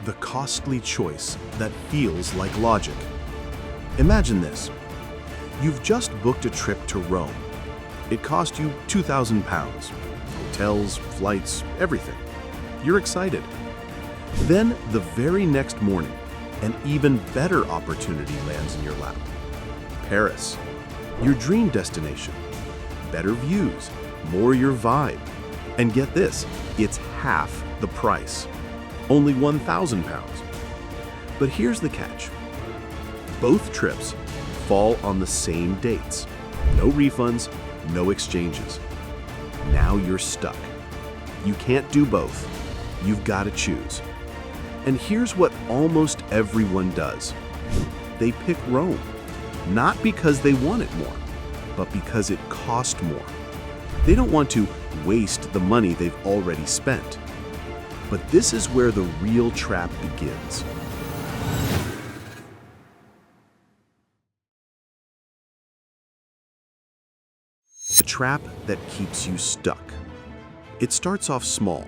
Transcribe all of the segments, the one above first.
the costly choice that feels like logic. Imagine this. You've just booked a trip to Rome. It cost you £2,000. Hotels, flights, everything. You're excited. Then, the very next morning, an even better opportunity lands in your lap. Paris, your dream destination. Better views, more your vibe. And get this, it's half the price. Only £1,000. But here's the catch. Both trips fall on the same dates. No refunds, no exchanges. Now you're stuck. You can't do both. You've got to choose. And here's what almost everyone does. They pick Rome, not because they want it more, but because it cost more. They don't want to waste the money they've already spent. But this is where the real trap begins. The trap that keeps you stuck. It starts off small.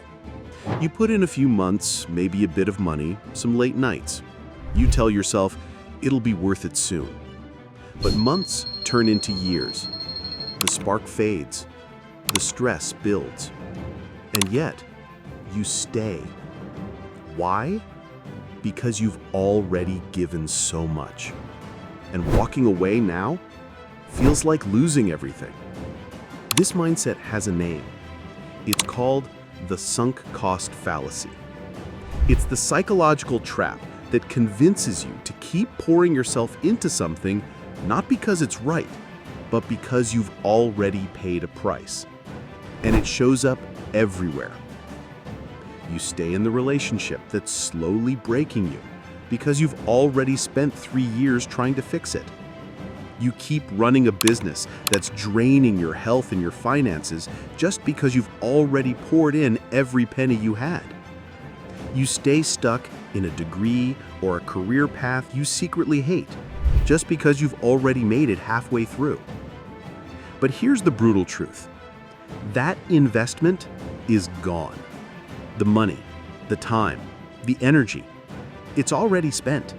You put in a few months, maybe a bit of money, some late nights. You tell yourself, it'll be worth it soon. But months turn into years. The spark fades. The stress builds. And yet, you stay. Why? Because you've already given so much. And walking away now feels like losing everything. This mindset has a name. It's called the sunk cost fallacy. It's the psychological trap that convinces you to keep pouring yourself into something not because it's right, but because you've already paid a price. And it shows up everywhere. You stay in the relationship that's slowly breaking you because you've already spent 3 years trying to fix it. You keep running a business that's draining your health and your finances just because you've already poured in every penny you had. You stay stuck in a degree or a career path you secretly hate just because you've already made it halfway through. But here's the brutal truth. That investment is gone. The money, the time, the energy, it's already spent.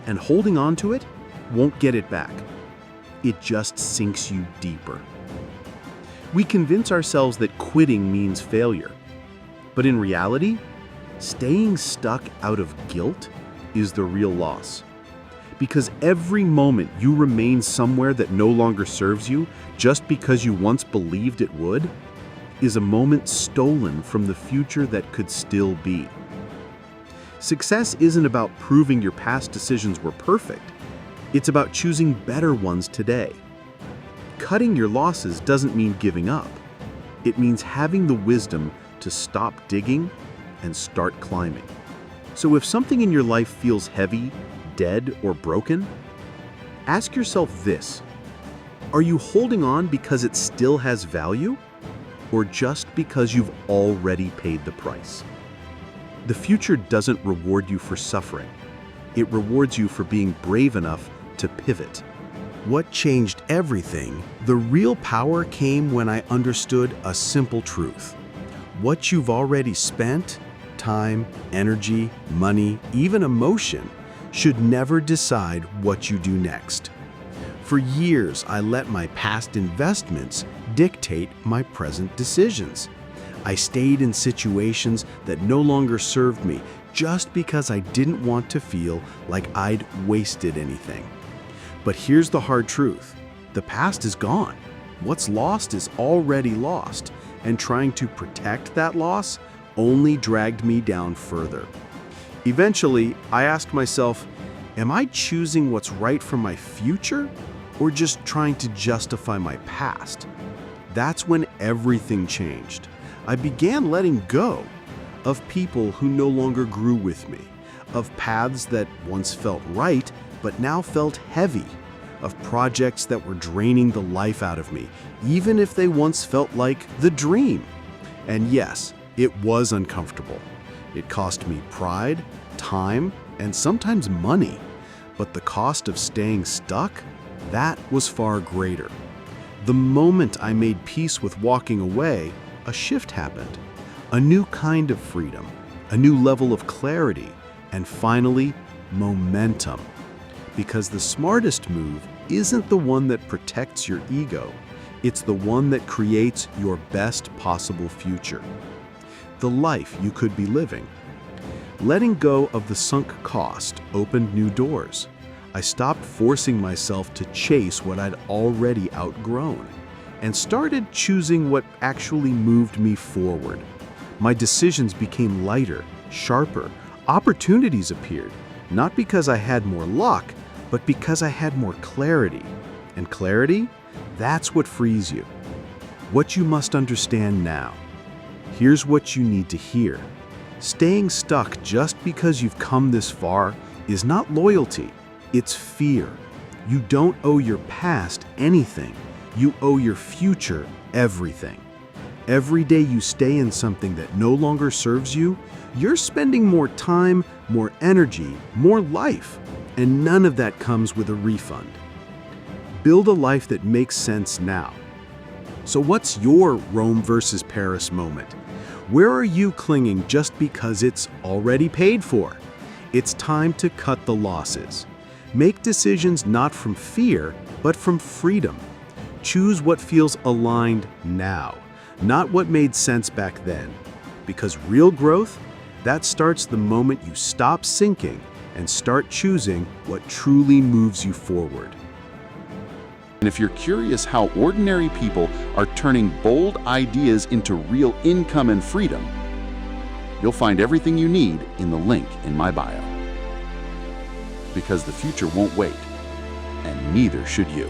And holding on to it won't get it back. It just sinks you deeper. We convince ourselves that quitting means failure. But in reality, staying stuck out of guilt is the real loss. Because every moment you remain somewhere that no longer serves you just because you once believed it would, is a moment stolen from the future that could still be. Success isn't about proving your past decisions were perfect. It's about choosing better ones today. Cutting your losses doesn't mean giving up. It means having the wisdom to stop digging and start climbing. So if something in your life feels heavy, dead, or broken, ask yourself this. Are you holding on because it still has value, or just because you've already paid the price? The future doesn't reward you for suffering. It rewards you for being brave enough to pivot. What changed everything? The real power came when I understood a simple truth. What you've already spent, time, energy, money, even emotion, should never decide what you do next. For years, I let my past investments dictate my present decisions. I stayed in situations that no longer served me just because I didn't want to feel like I'd wasted anything. But here's the hard truth. The past is gone. What's lost is already lost, and trying to protect that loss only dragged me down further. Eventually, I asked myself, am I choosing what's right for my future, or just trying to justify my past? That's when everything changed. I began letting go of people who no longer grew with me, of paths that once felt right but now felt heavy, of projects that were draining the life out of me, even if they once felt like the dream. And yes, it was uncomfortable. It cost me pride, time, and sometimes money. But the cost of staying stuck, that was far greater. The moment I made peace with walking away, a shift happened. A new kind of freedom, a new level of clarity, And finally, momentum. Because the smartest move isn't the one that protects your ego. It's the one that creates your best possible future. The life you could be living. Letting go of the sunk cost opened new doors. I stopped forcing myself to chase what I'd already outgrown and started choosing what actually moved me forward. My decisions became lighter, sharper. Opportunities appeared, not because I had more luck, but because I had more clarity. And clarity, that's what frees you. What you must understand now. Here's what you need to hear. Staying stuck just because you've come this far is not loyalty, it's fear. You don't owe your past anything. You owe your future everything. Every day you stay in something that no longer serves you, you're spending more time, more energy, more life, and none of that comes with a refund. Build a life that makes sense now. So what's your Rome versus Paris moment? Where are you clinging just because it's already paid for? It's time to cut the losses. Make decisions not from fear, but from freedom. Choose what feels aligned now, not what made sense back then. Because real growth, that starts the moment you stop sinking and start choosing what truly moves you forward. And if you're curious how ordinary people are turning bold ideas into real income and freedom, you'll find everything you need in the link in my bio. Because the future won't wait, and neither should you.